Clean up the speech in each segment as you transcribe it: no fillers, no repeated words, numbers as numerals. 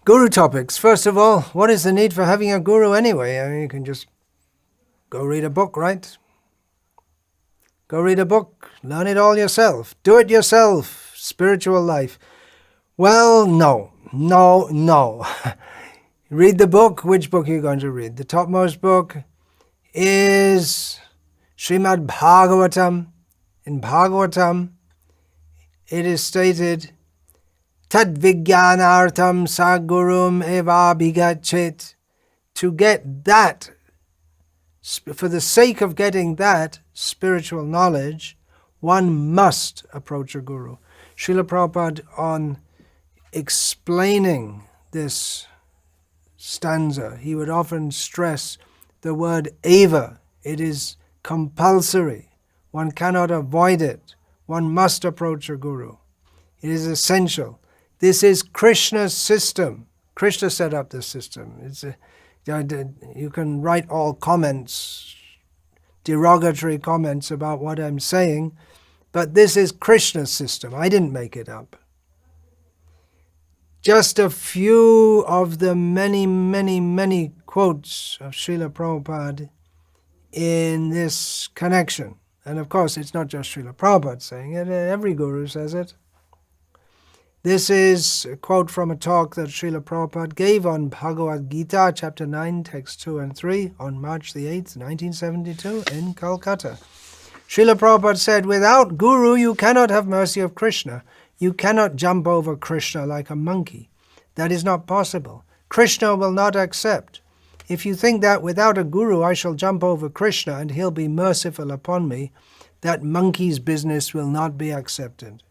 Guru topics. First of all, what is the need for having a guru anyway? I mean, you can just go read a book, right? Go read a book, learn it all yourself, do it yourself, spiritual life. Well, no. Read the book. Which book are you going to read? The topmost book is Srimad Bhagavatam. In Bhagavatam, it is stated, Tad Vijnanartham Sagurum eva bhigachet. To get that, for the sake of getting that spiritual knowledge, one must approach a guru. Srila Prabhupada, on explaining this stanza, he would often stress the word eva. It is compulsory. One cannot avoid it. One must approach a guru. It is essential. This is Krishna's system. Krishna set up this system. You can write all comments, derogatory comments about what I'm saying, but this is Krishna's system. I didn't make it up. Just a few of the many quotes of Srila Prabhupada in this connection. And of course, it's not just Srila Prabhupada saying it, every guru says it. This is a quote from a talk that Srila Prabhupada gave on Bhagavad Gita, chapter 9, text 2 and 3, on March the 8th, 1972, in Calcutta. Srila Prabhupada said, without guru, you cannot have mercy of Krishna. You cannot jump over Krishna like a monkey. That is not possible. Krishna will not accept. If you think that without a guru I shall jump over Krishna and he'll be merciful upon me, that monkey's business will not be accepted.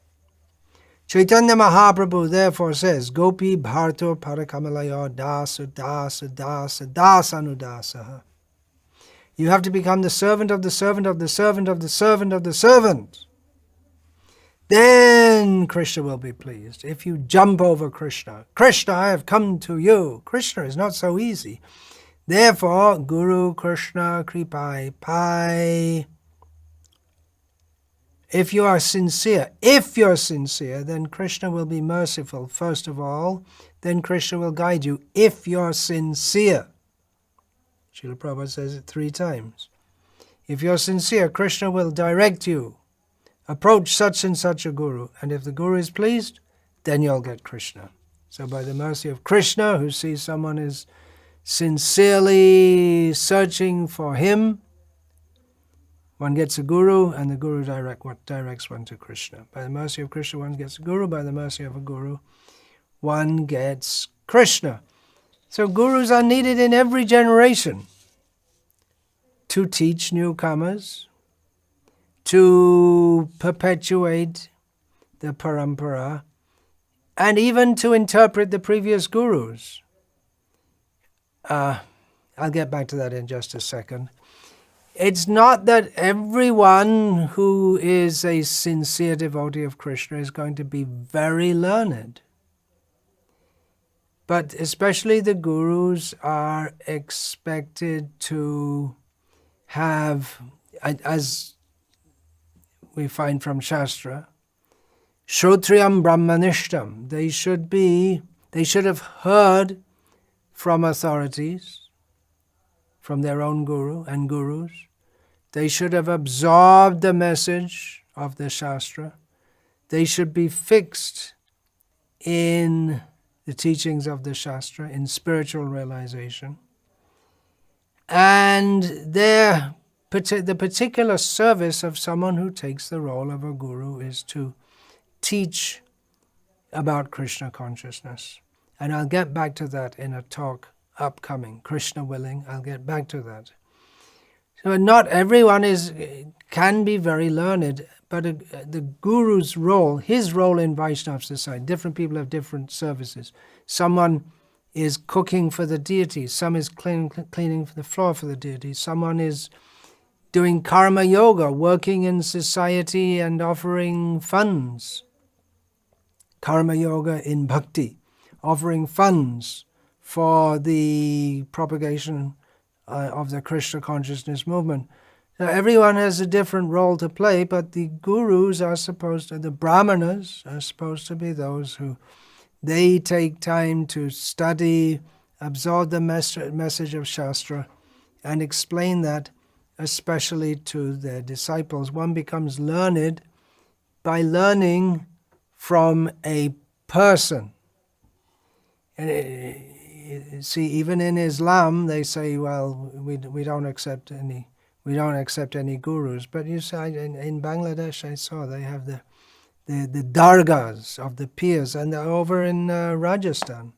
Chaitanya Mahaprabhu therefore says, Gopi bharto parakamalayo dasa dasa dasa dasanudasaha. You have to become the servant of the servant of the servant of the servant of the servant. Then Krishna will be pleased. If you jump over Krishna, Krishna, I have come to you. Krishna is not so easy. Therefore, Guru Krishna Kripai Pai. If you are sincere, then Krishna will be merciful, first of all. Then Krishna will guide you, if you're sincere. Srila Prabhupada says it 3 times. If you're sincere, Krishna will direct you. Approach such and such a guru. And if the guru is pleased, then you'll get Krishna. So by the mercy of Krishna, who sees someone is sincerely searching for him, one gets a guru, and the guru directs one to Krishna. By the mercy of Krishna, one gets a guru. By the mercy of a guru, one gets Krishna. So gurus are needed in every generation to teach newcomers, to perpetuate the parampara, and even to interpret the previous gurus. I'll get back to that in just a second. It's not that everyone who is a sincere devotee of Krishna is going to be very learned. But especially the gurus are expected to have, as we find from Shastra, Shrotriyam Brahmanishtam. They should have heard from authorities, from their own guru and gurus. They should have absorbed the message of the Shastra. They should be fixed in the teachings of the Shastra, in spiritual realization. And the particular service of someone who takes the role of a guru is to teach about Krishna consciousness. And I'll get back to that in a talk upcoming. Krishna willing, I'll get back to that. So not everyone can be very learned, but the guru's role, his role in Vaishnava society, different people have different services. Someone is cooking for the deity, some is cleaning the floor for the deity, someone is doing karma yoga, working in society and offering funds. Karma yoga in Bhakti, offering funds for the propagation of the Krishna consciousness movement. Now, everyone has a different role to play, but the gurus are the brahmanas are supposed to be those who They take time to study, absorb the message of Shastra, and explain that, especially to their disciples. One becomes learned by learning from a person. And see, even in Islam, they say, "Well, we don't accept any gurus." But you say in Bangladesh, I saw they have the dargahs of the pirs, and over in Rajasthan,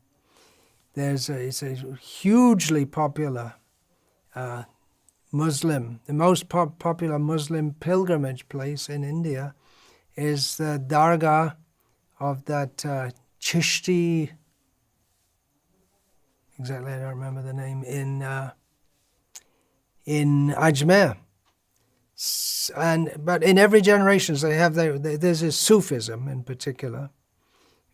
it's a hugely popular Muslim, the most popular Muslim pilgrimage place in India is the dargah of that Chishti. Exactly, I don't remember the name, in Ajmer. But in every generation, they have there's a Sufism in particular,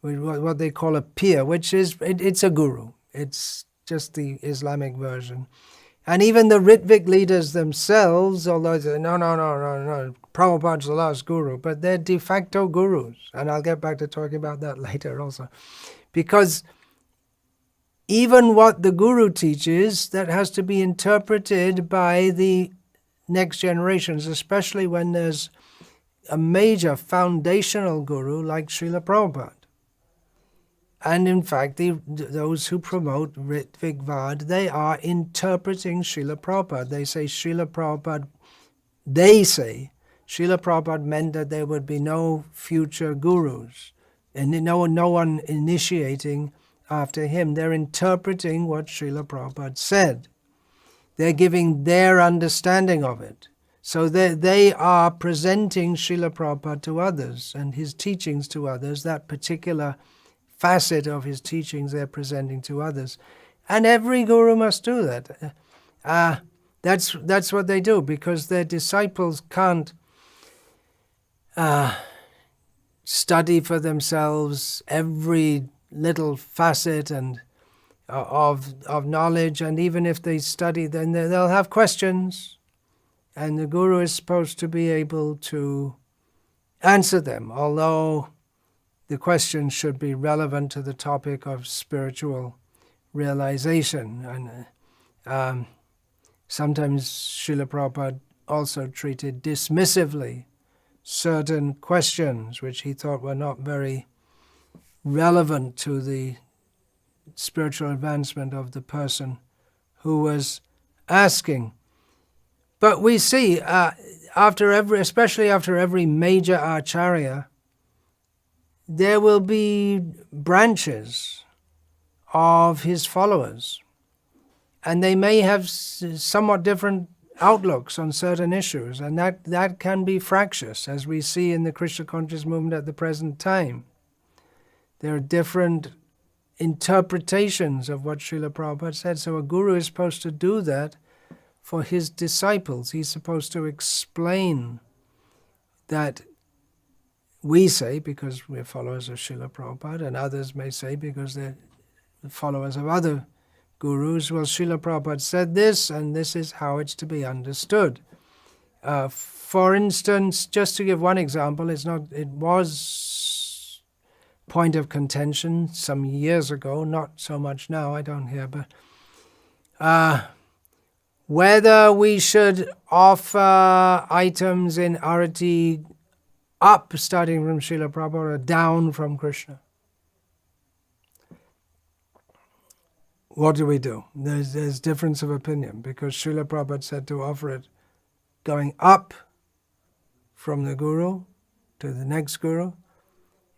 what they call a pir, which is it's a guru. It's just the Islamic version, and even the Ritvik leaders themselves, although they say no, Prabhupada's the last guru, but they're de facto gurus, and I'll get back to talking about that later also, because even what the guru teaches, that has to be interpreted by the next generations, especially when there's a major foundational guru like Srila Prabhupada. And in fact, those who promote Ritvik-vad, they are interpreting Srila Prabhupada. They say Srila Prabhupada meant that there would be no future gurus, and no one initiating after him. They're interpreting what Srila Prabhupada said. They're giving their understanding of it. So they are presenting Srila Prabhupada to others and his teachings to others, that particular facet of his teachings they're presenting to others. And every guru must do that. That's what they do, because their disciples can't study for themselves every little facet and of knowledge, and even if they study, then they'll have questions, and the guru is supposed to be able to answer them, although the questions should be relevant to the topic of spiritual realization. And sometimes Srila Prabhupada also treated dismissively certain questions which he thought were not very relevant to the spiritual advancement of the person who was asking. But we see, especially after every major acharya, there will be branches of his followers, and they may have somewhat different outlooks on certain issues, and that can be fractious, as we see in the Krishna conscious movement at the present time. There are different interpretations of what Srila Prabhupada said, so a guru is supposed to do that for his disciples. He's supposed to explain that we say because we're followers of Srila Prabhupada, and others may say because they're followers of other gurus. Well, Srila Prabhupada said this, and this is how it's to be understood. For instance, just to give one example, it was point of contention some years ago, not so much now, I don't hear, but whether we should offer items in arati up, starting from Srila Prabhupada, or down from Krishna. What do we do? There's difference of opinion, because Srila Prabhupada said to offer it going up from the guru to the next guru,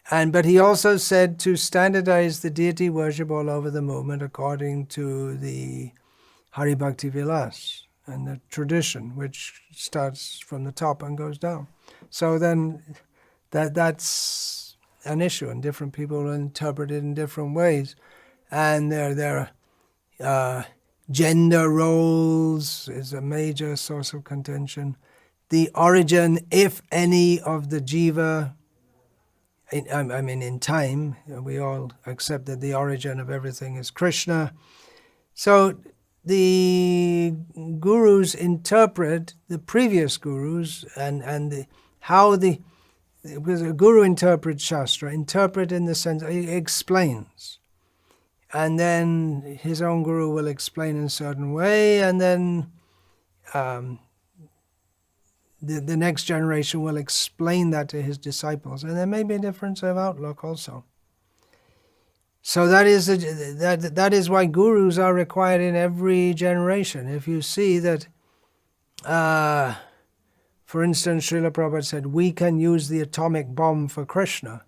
but he also said to standardize the deity worship all over the movement according to the Hari Bhakti Vilas and the tradition, which starts from the top and goes down. So then that's an issue, and different people interpret it in different ways. And there gender roles is a major source of contention. The origin, if any, of the jiva, in time, we all accept that the origin of everything is Krishna. So the gurus interpret the previous gurus and how the because a guru interprets Shastra, interpret in the sense, he explains. And then his own guru will explain in a certain way, and then the next generation will explain that to his disciples. And there may be a difference of outlook also. So that is why gurus are required in every generation. If you see that, for instance, Srila Prabhupada said, we can use the atomic bomb for Krishna.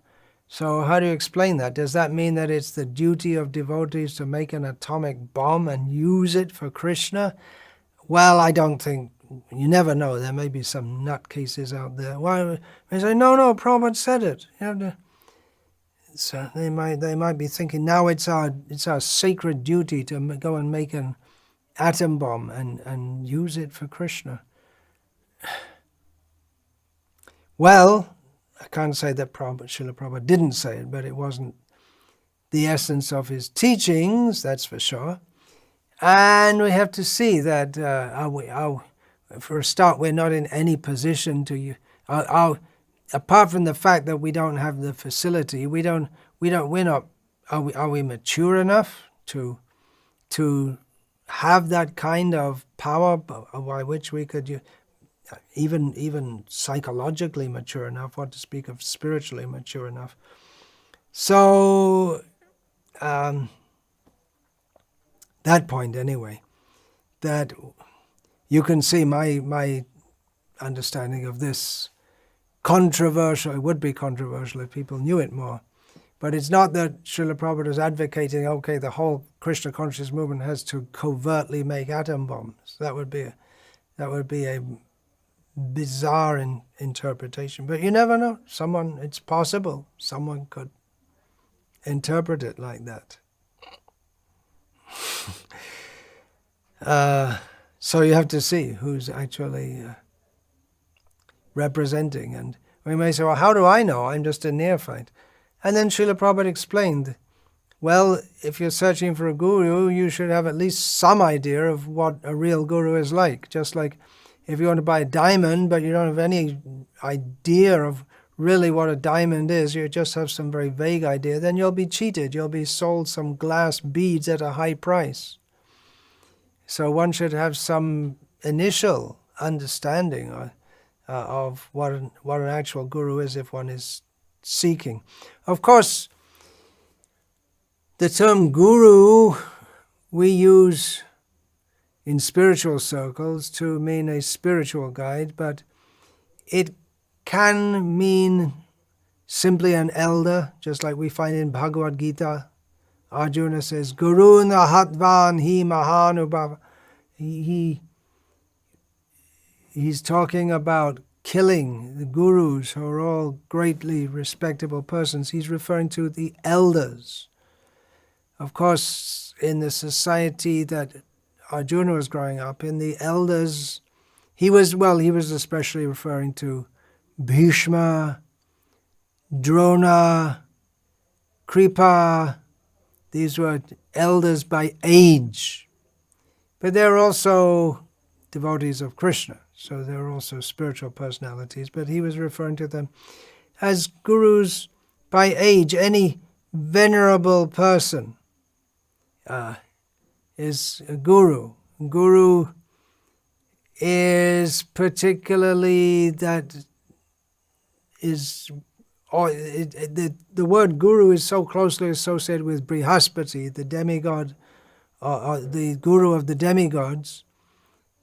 So how do you explain that? Does that mean that it's the duty of devotees to make an atomic bomb and use it for Krishna? Well, I don't think, you never know, there may be some nutcases out there. Why? They say, no, Prabhupada said it. You have to, so they might be thinking, now it's our sacred duty to go and make an atom bomb and use it for Krishna. Well, I can't say that Srila Prabhupada didn't say it, but it wasn't the essence of his teachings, that's for sure. And we have to see that, for a start, we're not in any position to, apart from the fact that we don't have the facility, are we mature enough to have that kind of power by which we could, even psychologically mature enough, what to speak of spiritually mature enough. So, that point anyway, that you can see my understanding of this controversial, it would be controversial if people knew it more, but it's not that Srila Prabhupada is advocating, okay, the whole Krishna conscious movement has to covertly make atom bombs. That would be a bizarre interpretation, but you never know. It's possible someone could interpret it like that. So you have to see who's actually representing. And we may say, well, how do I know? I'm just a neophyte. And then Srila Prabhupada explained, well, if you're searching for a guru, you should have at least some idea of what a real guru is like. Just like if you want to buy a diamond, but you don't have any idea of really what a diamond is, you just have some very vague idea, then you'll be cheated. You'll be sold some glass beads at a high price. So one should have some initial understanding of what an actual guru is if one is seeking. Of course, the term guru we use in spiritual circles to mean a spiritual guide, but it can mean simply an elder, just like we find in Bhagavad Gita. Arjuna says, Guru Nahatvan hi Mahanubhava. He's talking about killing the gurus, who are all greatly respectable persons. He's referring to the elders. Of course, in the society that Arjuna was growing up in, the elders, he was especially referring to Bhishma, Drona, Kripa. These were elders by age. But they're also devotees of Krishna, so they're also spiritual personalities. But he was referring to them as gurus by age. Any venerable person is a guru. Guru is particularly the word guru is so closely associated with Brihaspati, the demigod, the guru of the demigods,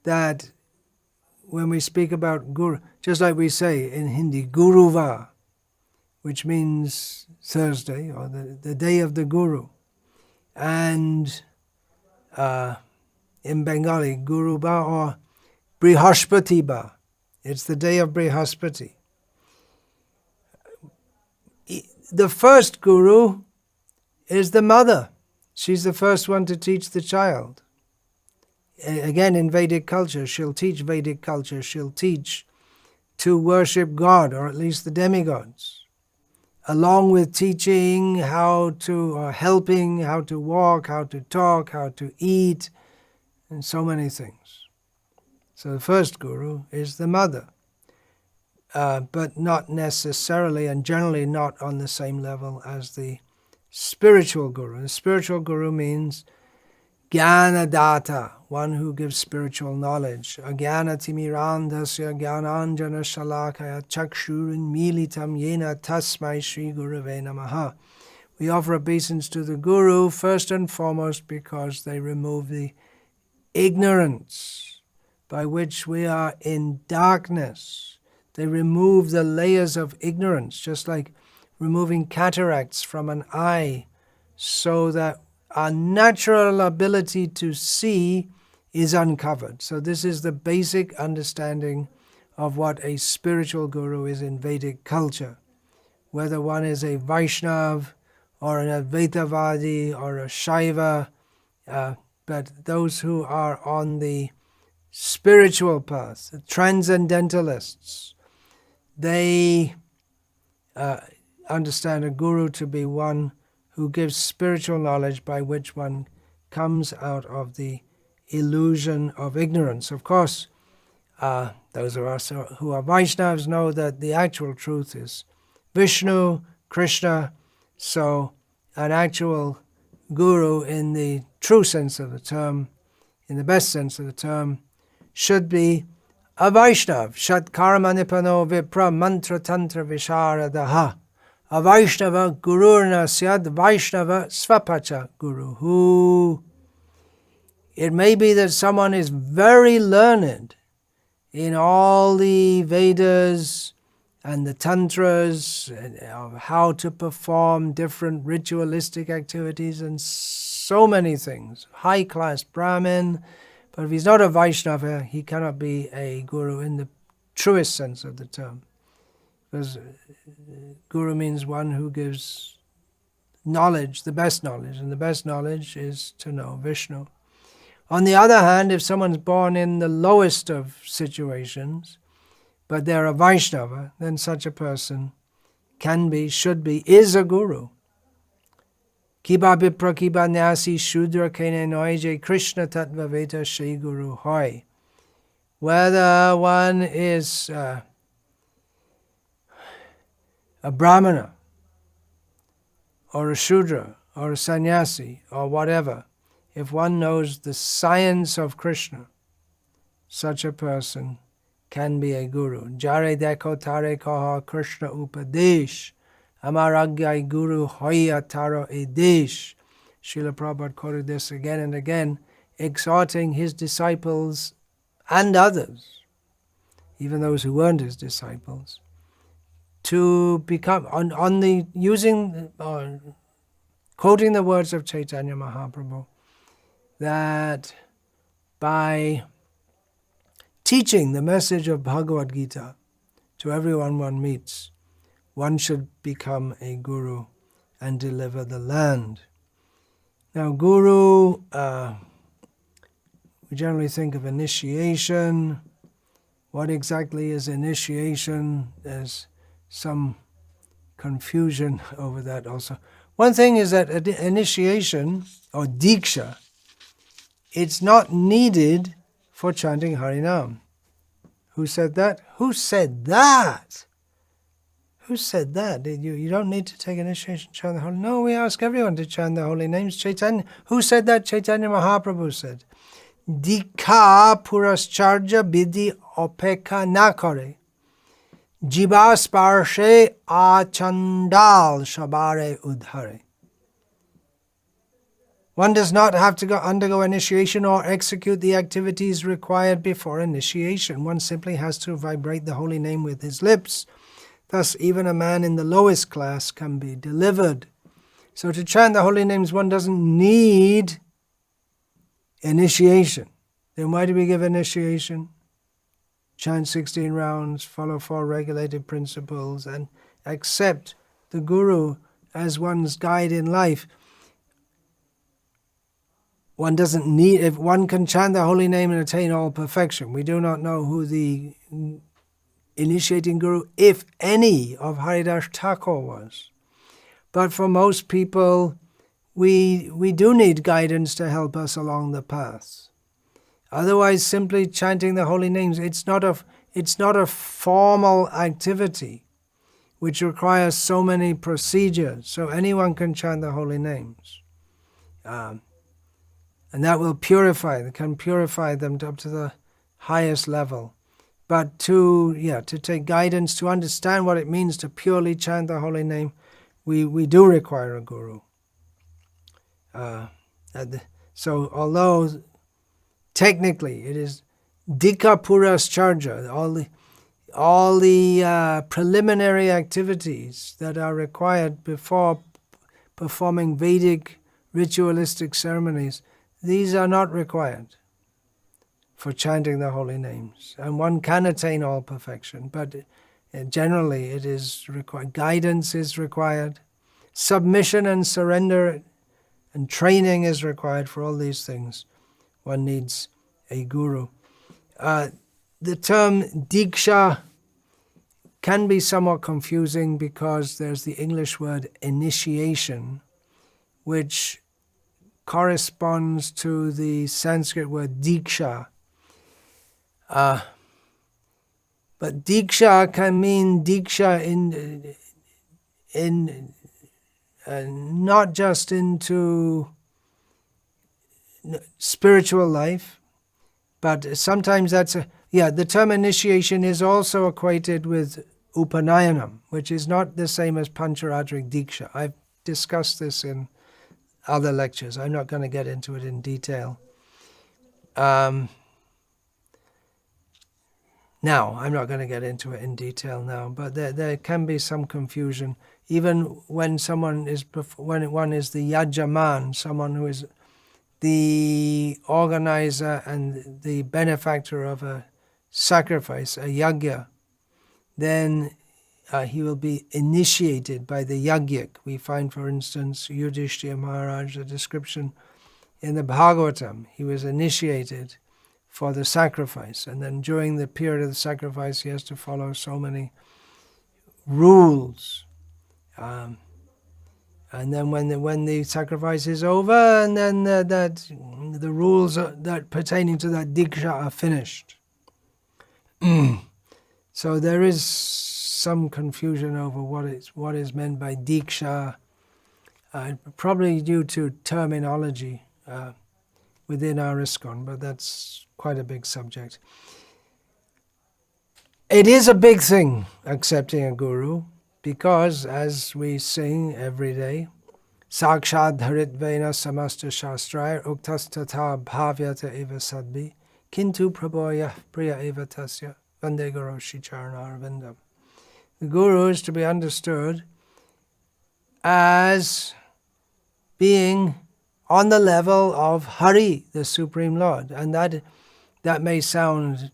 that when we speak about guru, just like we say in Hindi, Guruvar, which means Thursday, or the day of the guru, and in Bengali, Guruba or Brihaspatiba, it's the day of Brihaspati. The first guru is the mother. She's the first one to teach the child. Again, in Vedic culture, she'll teach Vedic culture. She'll teach to worship God, or at least the demigods, along with teaching helping how to walk, how to talk, how to eat, and so many things. So the first guru is the mother. but not necessarily and generally not on the same level as the spiritual guru. The spiritual guru means Jnanadatta, one who gives spiritual knowledge. Ajnanatimirandhasya jnananjana shalakaya chakshurin militam yena tasmai Sri Gurave namaha. We offer obeisance to the Guru first and foremost because they remove the ignorance by which we are in darkness. They remove the layers of ignorance, just like removing cataracts from an eye, so that our natural ability to see is uncovered. So this is the basic understanding of what a spiritual guru is in Vedic culture. Whether one is a Vaishnav or an Advaitavadi or a Shaiva, but those who are on the spiritual path, the transcendentalists, they understand a guru to be one who gives spiritual knowledge by which one comes out of the illusion of ignorance. Of course, those of us who are Vaishnavas know that the actual truth is Vishnu, Krishna. So an actual guru in the true sense of the term, in the best sense of the term, should be a Vaishnav. Shat karma nipano vipra mantra tantra visharadaha. A Vaishnava Gururna Syad Vaishnava Svapacha Guru, who it may be that someone is very learned in all the Vedas and the Tantras of how to perform different ritualistic activities and so many things. High-class Brahmin, but if he's not a Vaishnava, he cannot be a Guru in the truest sense of the term. Because Guru means one who gives knowledge, the best knowledge, and the best knowledge is to know Vishnu. On the other hand, if someone's born in the lowest of situations, but they're a Vaishnava, then such a person can be, should be, is a Guru. Kiba bipra kiba nyasi shudra kene noije Krishna tattva veta shri Guru hoy. Whether one is a Brahmana, or a Shudra, or a sannyasi, or whatever, if one knows the science of Krishna, such a person can be a guru. Jare deko tare kaha Krishna upadesh, amaragyai guru hoya taro edesh. Srila Prabhupada quoted this again and again, exhorting his disciples and others, even those who weren't his disciples, to become, quoting the words of Chaitanya Mahaprabhu, that by teaching the message of Bhagavad Gita to everyone one meets, one should become a guru and deliver the land. Now, guru, we generally think of initiation. What exactly is initiation? There's some confusion over that also. One thing is that initiation, or diksha, it's not needed for chanting Harinam. Who said that? Who said that? Who said that? You don't need to take initiation, chant the holy. No, we ask everyone to chant the holy names. Chaitanya. Who said that? Chaitanya Mahaprabhu said, Dikha purascharja bidhi opeka na kare. Jiba sparshe achandal shabare udhare. One does not have to undergo initiation or execute the activities required before initiation. One simply has to vibrate the holy name with his lips. Thus, even a man in the lowest class can be delivered. So to chant the holy names, one doesn't need initiation. Then why do we give initiation? Chant 16 rounds, follow 4 regulated principles, and accept the Guru as one's guide in life. One doesn't need, if one can chant the holy name and attain all perfection. We do not know who the initiating Guru, if any, of Haridas Thakur was. But for most people, we do need guidance to help us along the path. Otherwise, simply chanting the holy names, it's not it's not a formal activity which requires so many procedures, so anyone can chant the holy names. And that will can purify them up to the highest level. But to take guidance, to understand what it means to purely chant the holy name, we do require a guru. So although technically it is Dika Puras Charja, all the preliminary activities that are required before performing Vedic ritualistic ceremonies, these are not required for chanting the holy names. And one can attain all perfection, but generally it is required. Guidance is required. Submission and surrender and training is required for all these things. One needs a guru. The term Diksha can be somewhat confusing because there's the English word initiation, which corresponds to the Sanskrit word Diksha. But Diksha can mean Diksha in not just into spiritual life, but sometimes the term initiation is also equated with Upanayanam, which is not the same as Pancharadrik Diksha. I've discussed this in other lectures. I'm not going to get into it in detail. Now, I'm not going to get into it in detail now, but there can be some confusion. Even when one is the Yajaman, someone who is the organizer and the benefactor of a sacrifice, a yajna, then he will be initiated by the yajnik. We find, for instance, Yudhishthira Maharaj, a description in the Bhagavatam. He was initiated for the sacrifice, and then during the period of the sacrifice he has to follow so many rules. And then when the sacrifice is over, and then the rules that pertaining to that diksha are finished. So there is some confusion over what is meant by diksha, probably due to terminology within our ISKCON, but that's quite a big subject. It is a big thing, accepting a guru, because as we sing every day, Sakshad Dharitvena Samasta Shastraya Uktas Tata Bhavyata Eva Sadbi Kintu Prabhoya Priya Eva Tasya Vande Guru Shicharana Arvindam. The guru is to be understood as being on the level of Hari, the Supreme Lord. And that may sound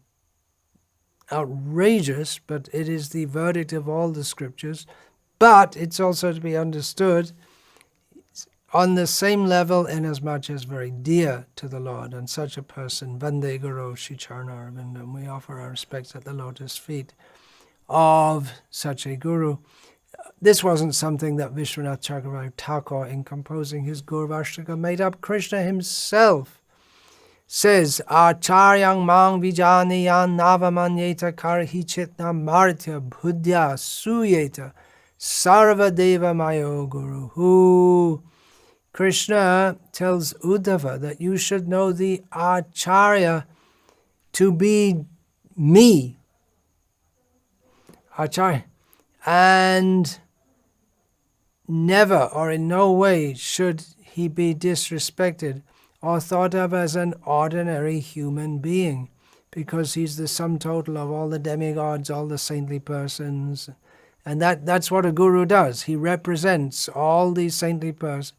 outrageous, but it is the verdict of all the scriptures. But it's also to be understood on the same level, inasmuch as very dear to the Lord. And such a person, Vande Guru Shicharana Arvindam, we offer our respects at the lotus feet of such a guru. This wasn't something that Vishwanath Chakravarti Thakur, in composing his Guru Vashtaka, made up. Krishna himself says, Acharyang mang vijaniyan navamanyeta karhichitna martya buddhya suyeta sarvadeva mayo guru. Who Krishna tells Uddhava that you should know the Acharya to be me. Acharya. And never or in no way should he be disrespected or thought of as an ordinary human being, because he's the sum total of all the demigods, all the saintly persons. And that's what a guru does. He represents all these saintly persons.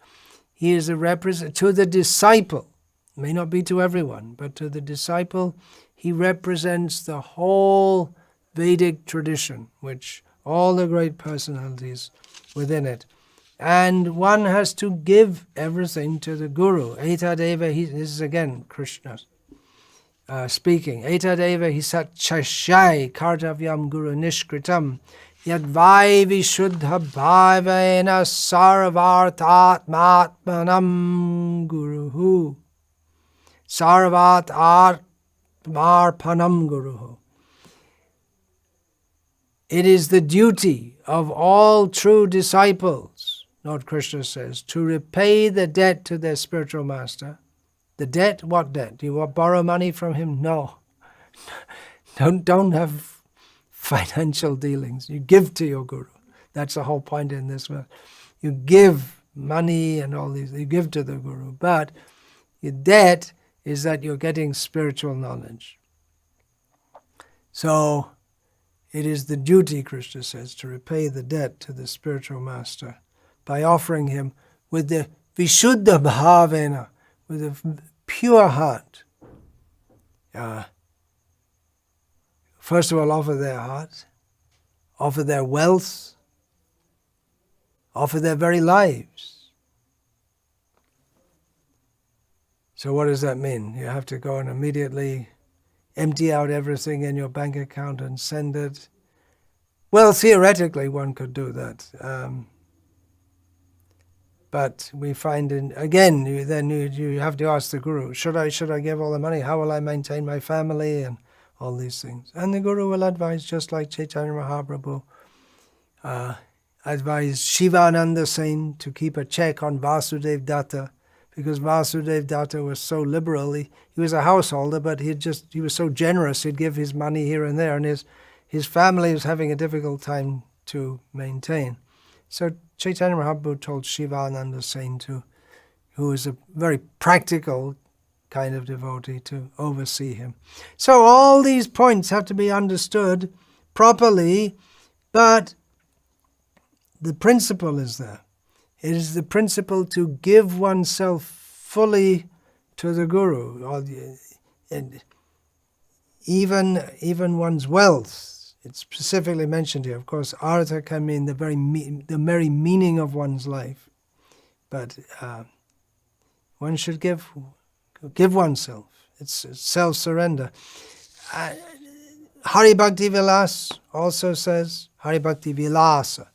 He is a represent to the disciple. It may not be to everyone, but to the disciple, he represents the whole Vedic tradition, which all the great personalities within it. And one has to give everything to the guru. Etadeva, this is again Krishna speaking. Etadeva hi satchashai kartavyam guru nishkritam yadvai vishuddha bhavena sarvat atmatmanam guruhu. Sarvat atmarpanam guruhu. It is the duty of all true disciples, Lord Krishna says, to repay the debt to their spiritual master. The debt? What debt? Do you want to borrow money from him? No. Don't have financial dealings. You give to your guru. That's the whole point in this verse. You give money and all these, you give to the guru. But your debt is that you're getting spiritual knowledge. So it is the duty, Krishna says, to repay the debt to the spiritual master by offering him with the Vishuddha Bhavena, with a pure heart. First of all, offer their heart, offer their wealth, offer their very lives. So what does that mean? You have to go and immediately empty out everything in your bank account and send it. Well, theoretically, one could do that. But we find, you have to ask the guru, should I give all the money? How will I maintain my family? And all these things. And the guru will advise, just like Chaitanya Mahaprabhu advised Shivananda Sen to keep a check on Vasudev Datta, because Vasudev Datta was so liberal. He was a householder, but he was so generous, he'd give his money here and there, and his family was having a difficult time to maintain. So Chaitanya Mahaprabhu told Shivananda Sen, who is a very practical kind of devotee, to oversee him. So all these points have to be understood properly, but the principle is there. It is the principle to give oneself fully to the guru, and even one's wealth. It's specifically mentioned here. Of course, artha can mean the very meaning of one's life, but one should give oneself. It's self-surrender. Hari Bhakti Vilas also says, Hari Bhakti Vilasa,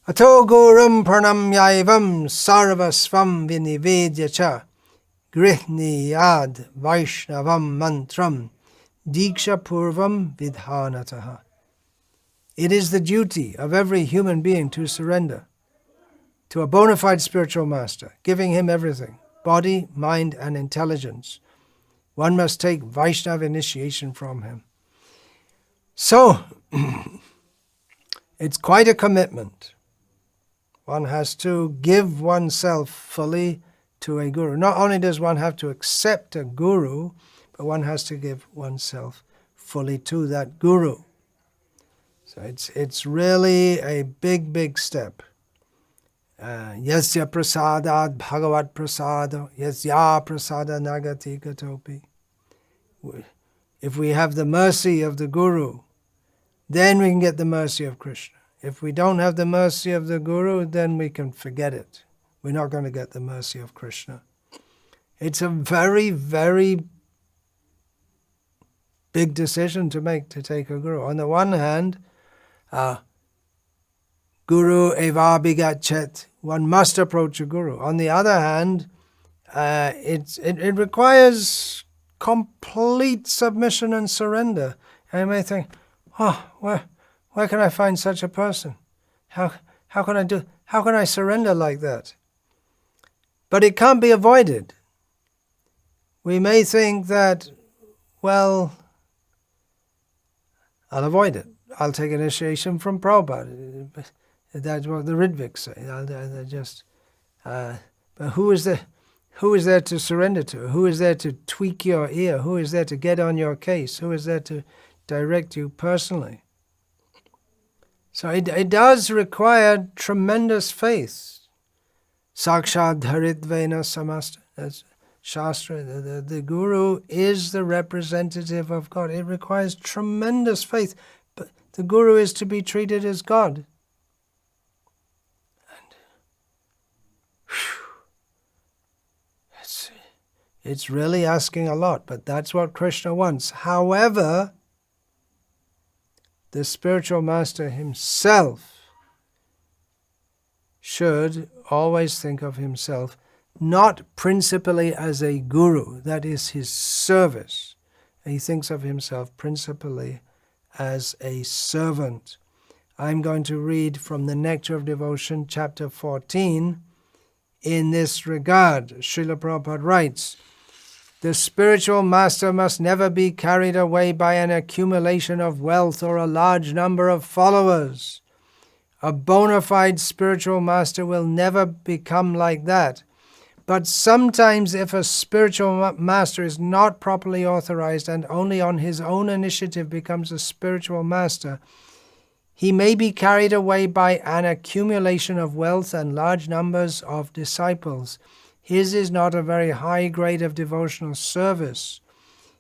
Ato Gurum Pranamyaivam Sarvasvam Vinivedya Cha Grihni Yad Vaishnavam Mantram Diksha Purvam Vidhanataha. It is the duty of every human being to surrender to a bona fide spiritual master, giving him everything, body, mind, and intelligence. One must take Vaishnava initiation from him. So, it's quite a commitment. One has to give oneself fully to a guru. Not only does one have to accept a guru, but one has to give oneself fully to that guru. So it's really a big, big step. Yasya prasadad bhagavat prasada, yasya prasada nagati gatopi. If we have the mercy of the guru, then we can get the mercy of Krishna. If we don't have the mercy of the guru, then we can forget it. We're not going to get the mercy of Krishna. It's a very, very big decision to make, to take a guru. On the one hand, guru eva bigachet, one must approach a guru. On the other hand, it requires complete submission and surrender. And you may think, where can I find such a person? How can I surrender like that? But it can't be avoided. We may think that, well, I'll avoid it. I'll take initiation from Prabhupada. That's what the Ritviks say. But who is there to surrender to? Who is there to tweak your ear? Who is there to get on your case? Who is there to direct you personally? So it does require tremendous faith. Sakshad Dharitvena Samasta. That's Shastra. The Guru is the representative of God. It requires tremendous faith. But the Guru is to be treated as God. And it's really asking a lot, but that's what Krishna wants. However, the spiritual master himself should always think of himself not principally as a guru, that is his service. He thinks of himself principally as a servant. I'm going to read from the Nectar of Devotion, chapter 14. In this regard, Srila Prabhupada writes, "The spiritual master must never be carried away by an accumulation of wealth or a large number of followers. A bona fide spiritual master will never become like that. But sometimes if a spiritual master is not properly authorized and only on his own initiative becomes a spiritual master, he may be carried away by an accumulation of wealth and large numbers of disciples. His is not a very high grade of devotional service.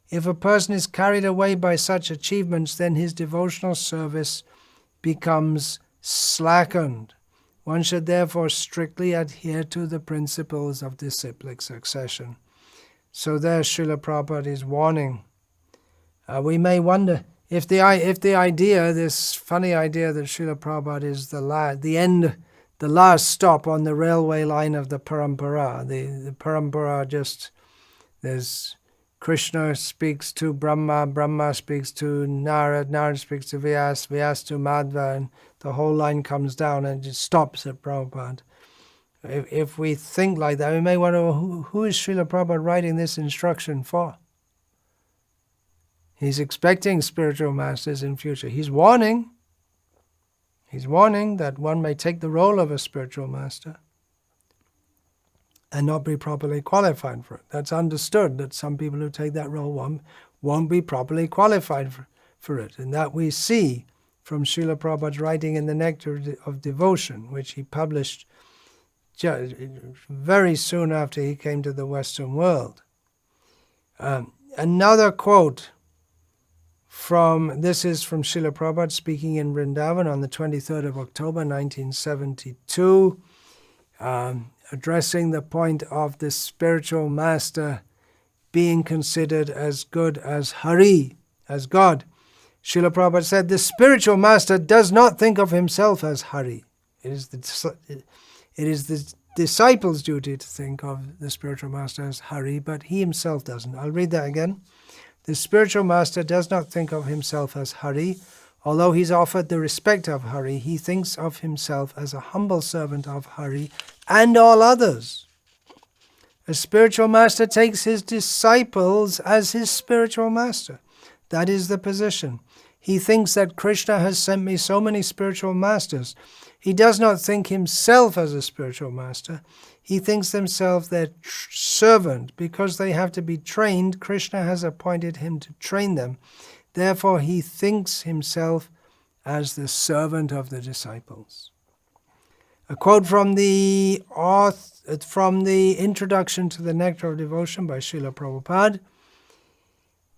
If a person is carried away by such achievements, then his devotional service becomes slackened. One should therefore strictly adhere to the principles of disciplic succession." So there Srila Prabhupada is warning. We may wonder if the idea, this funny idea that Srila Prabhupada is the last stop on the railway line of the parampara. The parampara there's Krishna speaks to Brahma, Brahma speaks to Narad, Narad speaks to Vyas, Vyas to Madhva, and the whole line comes down and it stops at Prabhupada. If we think like that, we may wonder, who is Srila Prabhupada writing this instruction for? He's expecting spiritual masters in future. He's warning that one may take the role of a spiritual master and not be properly qualified for it. That's understood, that some people who take that role won't be properly qualified for it. And that we see from Srila Prabhupada's writing in the Nectar of Devotion, which he published very soon after he came to the Western world. Another quote this is from Srila Prabhupada speaking in Vrindavan on the 23rd of October 1972, addressing the point of the spiritual master being considered as good as Hari, as God. Srila Prabhupada said, "The spiritual master does not think of himself as Hari. It is the disciple's duty to think of the spiritual master as Hari, but he himself doesn't." I'll read that again. "The spiritual master does not think of himself as Hari. Although he's offered the respect of Hari, he thinks of himself as a humble servant of Hari and all others. A spiritual master takes his disciples as his spiritual master. That is the position. He thinks that Krishna has sent me so many spiritual masters. He does not think himself as a spiritual master. He thinks himself their servant. Because they have to be trained, Krishna has appointed him to train them. Therefore, he thinks himself as the servant of the disciples." A quote from the introduction to the Nectar of Devotion by Srila Prabhupada.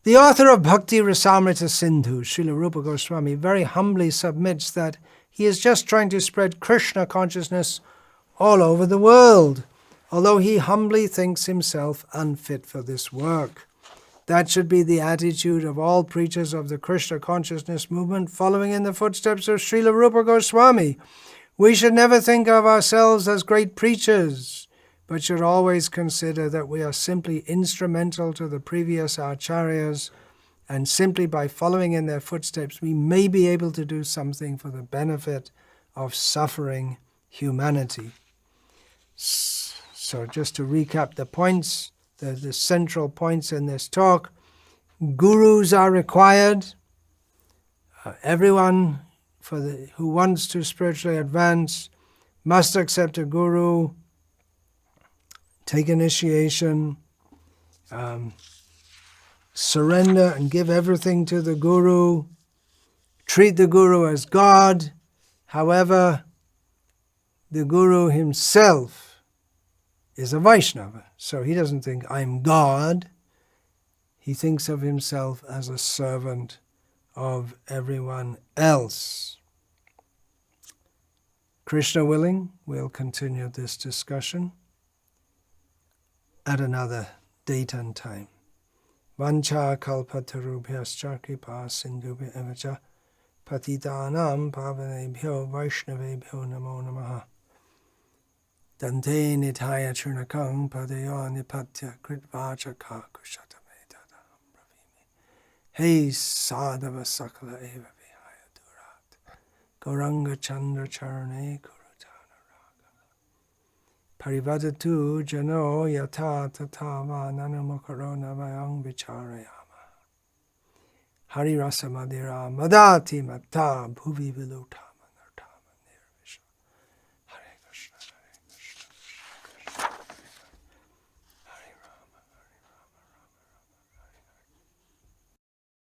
The author of Bhakti Rasamrita Sindhu, Srila Rupa Goswami, very humbly submits that he is just trying to spread Krishna consciousness all over the world, although he humbly thinks himself unfit for this work. That should be the attitude of all preachers of the Krishna consciousness movement following in the footsteps of Srila Rupa Goswami. We should never think of ourselves as great preachers, but should always consider that we are simply instrumental to the previous acharyas, and simply by following in their footsteps we may be able to do something for the benefit of suffering humanity. So just to recap the points, the central points in this talk: gurus are required. Everyone who wants to spiritually advance must accept a guru, take initiation, surrender and give everything to the guru, treat the guru as God. However, the guru himself is a Vaishnava, so he doesn't think, "I'm God." He thinks of himself as a servant of everyone else. Krishna willing, we'll continue this discussion at another date and time. Vancha kalpatarubhyascha kripa sindhubhya evacha patitanam pavanebhyo vaishnavebhyo namo namaha. Dante nithaya churnakam padayo nipatya kritvacha kakushatamedadam bravimi. Hey Sadhava Sakala Eva Vihaya Durat Gauranga Chandra Charne Kurutana Raga Parivadatu Jano Yata Tatava Nanamakarona Vayang Vicharayama Hari Rasa Madira Madati Mata Bhuvi Viluta